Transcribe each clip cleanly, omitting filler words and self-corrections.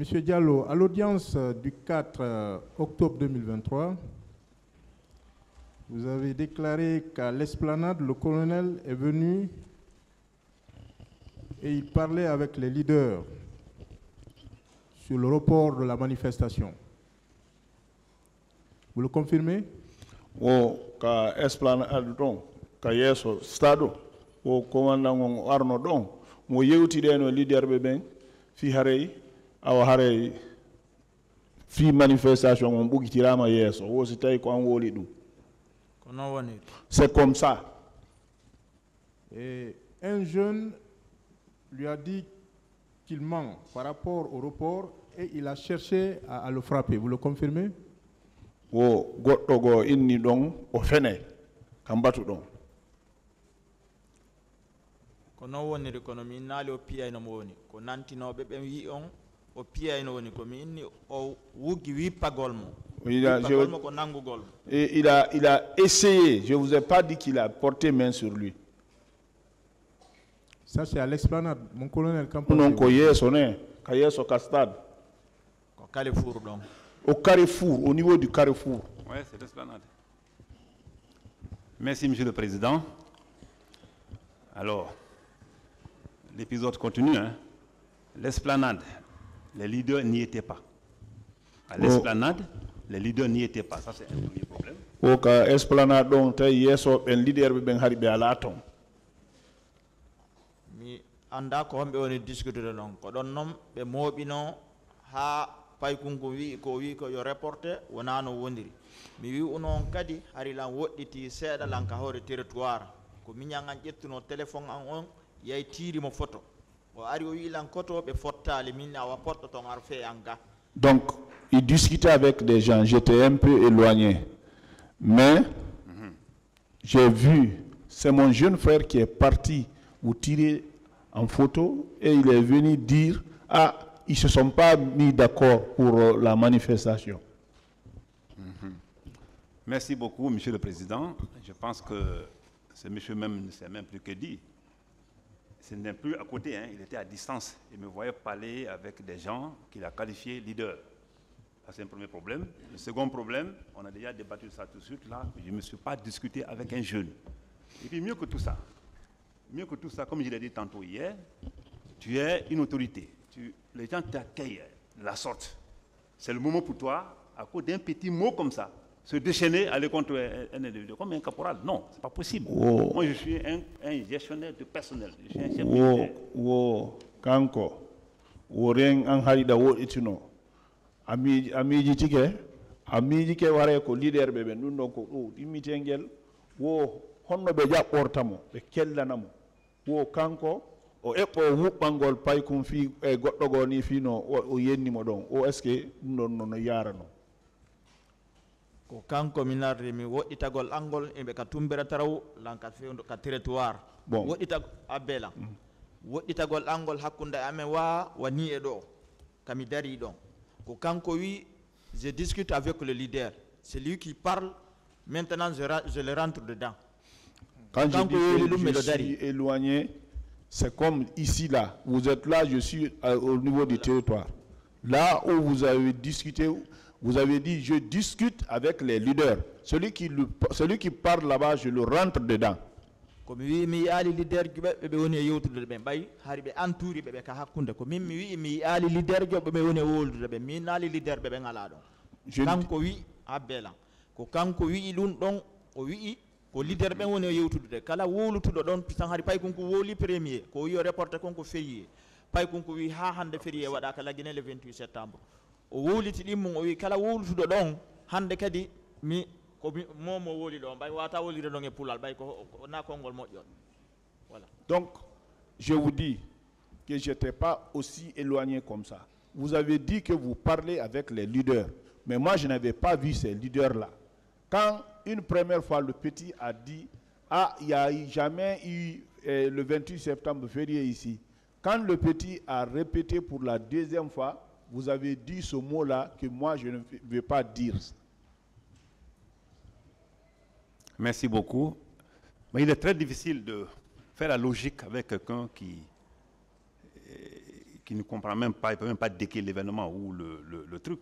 Monsieur Diallo, à l'audience du 4 octobre 2023, vous avez déclaré qu'à l'esplanade, le colonel est venu et il parlait avec les leaders sur le report de la manifestation. Vous le confirmez? O ka esplanade don ka yeso stado o commandant on arno don mo yewtide no leader be ben fi harey awa harey fi manifestation on bugitirama yeso wo si tay ko an woli dum. C'est comme ça. Et un jeune lui a dit qu'il ment par rapport au report et il a cherché à le frapper. Vous le confirmez? Wo goddo go inni don o fene kam batu don. Kono woni l'économie nali o piya no woni ko nantinobe be wi on o piya no woni ko mi inni o wugi wi pagol mo. Il a essayé, je ne vous ai pas dit qu'il a porté main sur lui. Ça c'est à l'esplanade, mon colonel. Non, au Castade. Au Carrefour, donc. Au Carrefour, au niveau du Carrefour. Oui, c'est l'esplanade. Merci, Monsieur le Président. Alors, l'épisode continue. Hein. L'esplanade, les leaders n'y étaient pas. À l'esplanade, les leaders n'y étaient pas. Ça, c'est un premier problème. Ok, esplanade donc yeso ben leader ben haribe ala ton. Mi anda ko hombe woni discuter non ko don nom be mobino ha pay kunko wi ko yo reporter wona no wondiri mi wi unon kadi hari lan wodditi seeda lan ka hore territoire ko minyangan jettuno téléphone an on yay tiri mo photo o ari o wi lan koto be fottali min awa porto ton ar fe anga. Donc, il discutait avec des gens, j'étais un peu éloigné. Mais, j'ai vu, c'est mon jeune frère qui est parti vous tirer en photo et il est venu dire, ah, ils ne se sont pas mis d'accord pour la manifestation. Merci beaucoup, Monsieur le Président. Je pense que ce monsieur même ne sait même plus que dire. Ce n'est plus à côté, hein, il était à distance. Il me voyait parler avec des gens qu'il a qualifiés leaders. Ça, c'est un premier problème. Le second problème, on a déjà débattu ça tout de suite, là, je ne me suis pas discuté avec un jeune. Et puis mieux que tout ça, comme je l'ai dit tantôt hier, tu es une autorité. Les gens t'accueillent de la sorte. C'est le moment pour toi, à cause d'un petit mot comme ça, se déchaîner, aller contre un individu, comme un caporal. Non, ce n'est pas possible. Oh. Moi, je suis un gestionnaire de personnel. Je suis un chef militaire. Kanko, rien en harida wo itino. Amiji tike ware ko leader bebe nundo ko o dimitengel wo honno be jabortamo be kellanamo wo kanko o eppo wubbangol pay kum fi e goddo go ni fino o yennimo don o est-ce que non no yarano ko kanko minarde mi wodditagol angol e be ka tumbere taraw lanka fewndo ka territoire bon woddita abela wodditagol angol hakkunde amen wani e do kami dari don ko kanko wi je discute avec le leader, c'est lui qui parle, maintenant je le rentre dedans. Quand je suis éloigné, c'est comme ici là, vous êtes là, je suis au niveau du territoire. Là où vous avez discuté, vous avez dit je discute avec les leaders. Celui qui parle là-bas, je le rentre dedans. Comme oui, mi ali leader be woni yewtude be bay hari be anturi be ka hakkunde ko min mi wi mi ali leader be woni woldude be min ali leader be ngala don kanko wi abela ko kanko wi dun don o wi ko leader be woni yewtude kala wolutudo don tan hari pay konko woli premier ko wi reporter konko ferié pay konko wi ha hande ferié wada kala gine le 28 septembre o woliti dimmo o wi kala wolutudo don hande kadi mi donc je vous dis que je n'étais pas aussi éloigné comme ça. Vous avez dit que vous parlez avec les leaders, mais moi je n'avais pas vu ces leaders là. Quand une première fois le petit a dit ah, il n'y a jamais eu le 28 septembre férié ici, quand le petit a répété pour la deuxième fois, vous avez dit ce mot là que moi je ne vais pas dire. Merci beaucoup. Mais il est très difficile de faire la logique avec quelqu'un qui ne comprend même pas, il ne peut même pas décrire l'événement ou le truc.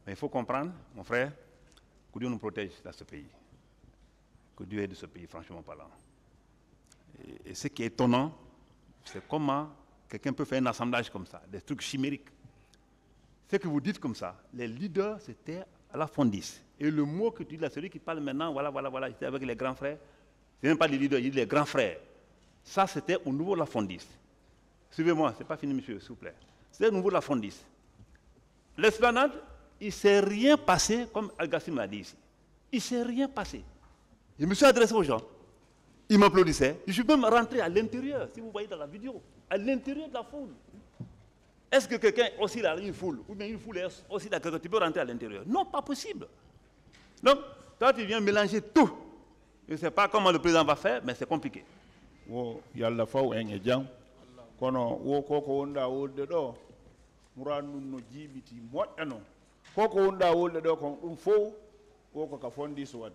Mais il faut comprendre, mon frère, que Dieu nous protège dans ce pays. Que Dieu aide ce pays, franchement parlant. Et ce qui est étonnant, c'est comment quelqu'un peut faire un assemblage comme ça, des trucs chimériques. Ce que vous dites comme ça, les leaders, c'était à la fondisse. Et le mot que tu dis là, celui qui parle maintenant, voilà, j'étais avec les grands frères. Ce n'est même pas les leaders, il dit les grands frères. Ça, c'était au niveau de la fondisse. Suivez-moi, ce n'est pas fini, monsieur, s'il vous plaît. C'était au niveau de la fondisse. L'esplanade, il ne s'est rien passé, comme Al-Gassim l'a dit ici. Il ne s'est rien passé. Je me suis adressé aux gens. Ils m'applaudissaient. Je suis même rentré à l'intérieur, si vous voyez dans la vidéo, à l'intérieur de la foule. Est-ce que quelqu'un aussi dans une foule, ou bien une foule est aussi dans quelqu'un, tu peux rentrer à l'intérieur? Non, pas possible. Donc, toi, tu viens mélanger tout. Je ne sais pas comment le président va faire, mais c'est compliqué. Il y a la fois où il y a kono wo koko wonda wolde do murannu no jibiti moƴƴano koko wonda wolde do kon dum fo wo ko ka fondi so wad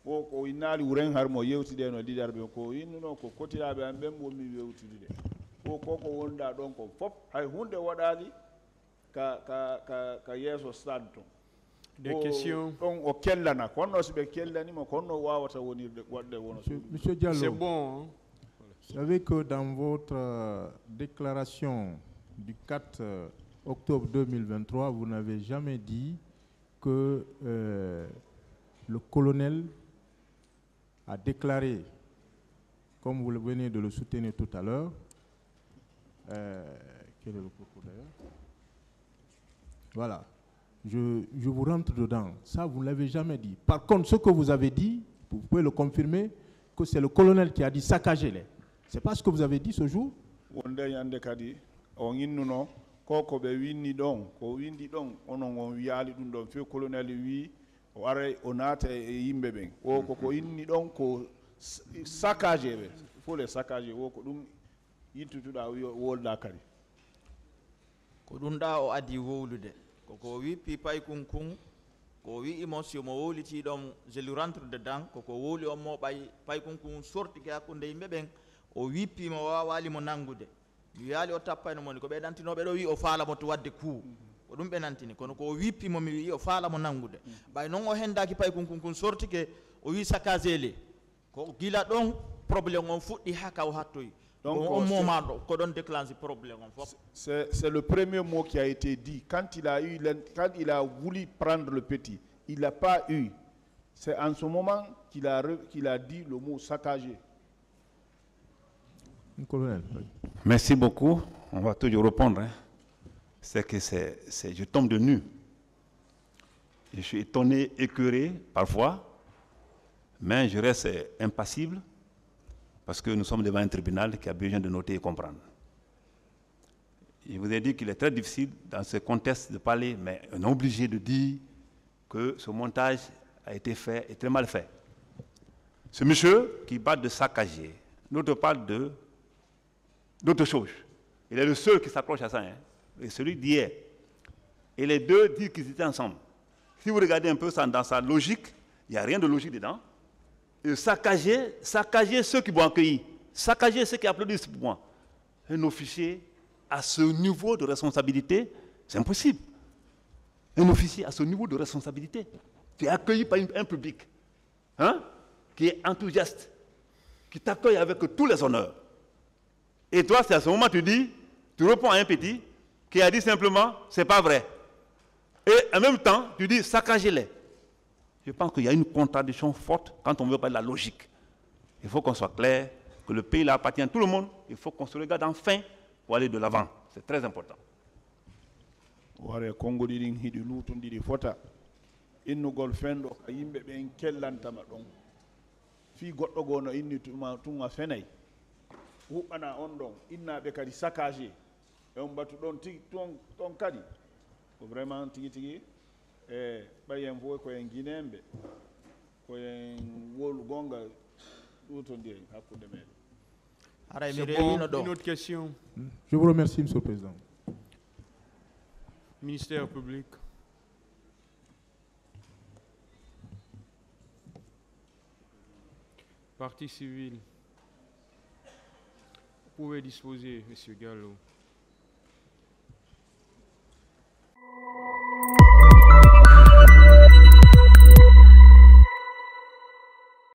wo ko inali wuren har mo yewtide no didarbe ko inno ko kotirabe am bem mi yewtide wo koko wonda don ko fop hay hunde wadali ka yeso santo des questions on o kellana konno sibe kellani mo konno wawata wonirde wadde wono Monsieur Diallo, c'est bon, hein? Vous savez que dans votre déclaration du 4 octobre 2023, vous n'avez jamais dit que le colonel a déclaré, comme vous venez de le soutenir tout à l'heure, quel est le propos d'ailleurs? Voilà, je vous rentre dedans. Ça, vous ne l'avez jamais dit. Par contre, ce que vous avez dit, vous pouvez le confirmer, que c'est le colonel qui a dit saccagez-les. C'est pas ce que vous avez dit ce jour? Wonde yande kadi on innuno koko be winni don ko windi don onon on wiali dum don fe colonel wi o are o nata e yimbe ben o ko inni don ko saccagé be faut les saccager wo ko dum yittutuda wolda kadi ko dum da o adi wowlude ko wi pipay kunkun ko wi émotion mo wowliti dom je lui rentre dedans ko wowli on mo pay kunkun sorti ga ko ndey meben o wippima wawali mo nangude mi yaali o tappayno moni ko ɓe ɗantinoɓe ɗo wi o faalamo to wadde kuu ko ɗum ɓe nantini kono ko wippimo mi wi o faalamo nangude ɓay noon o hendaki pay kunkun sortike o wi saccagele ko gila ɗon probléme on fuɗɗi ha kaw hattoy donc on moment ɗo ko ɗon déclenche probléme on fof. C'est le premier mot qui a été dit quand il a voulu prendre le petit, il n'a pas eu. C'est en ce moment qu'il a dit le mot saccagé. Colonel. Merci beaucoup. On va toujours répondre. Hein. C'est que je tombe de nu. Je suis étonné, écœuré parfois, mais je reste impassible parce que nous sommes devant un tribunal qui a besoin de noter et comprendre. Je vous ai dit qu'il est très difficile dans ce contexte de parler, mais on est obligé de dire que ce montage a été fait et très mal fait. Ce monsieur qui parle de saccager, l'autre parle d'autre chose. Il est le seul qui s'accroche à ça, hein. Et celui d'hier. Et les deux disent qu'ils étaient ensemble. Si vous regardez un peu ça dans sa logique, il n'y a rien de logique dedans. Et saccager ceux qui vont accueillir, saccager ceux qui applaudissent pour moi. Un officier à ce niveau de responsabilité, c'est impossible. Un officier à ce niveau de responsabilité, qui est accueilli par un public, hein, qui est enthousiaste, qui t'accueille avec tous les honneurs. Et toi, c'est à ce moment que tu réponds à un petit qui a dit simplement, c'est pas vrai. Et en même temps, tu dis, saccagez-les. Je pense qu'il y a une contradiction forte quand on veut parler de la logique. Il faut qu'on soit clair, que le pays là appartient à tout le monde. Il faut qu'on se regarde enfin pour aller de l'avant. C'est très important. Congo hidi lutundiri fota innugol fendo ka yimbe ben kellantama don fi goddo gono inni tuma fenay wubana on don innabe kadi saccagé e on batu don ton kadi ko vraiment tigi bayen fo ko en ginembe ko en wolu gonga lutondiri hakkude men. Une autre question. Je vous remercie, Monsieur le Président. Ministère public. Partie civile. Vous pouvez disposer, Monsieur Gallo.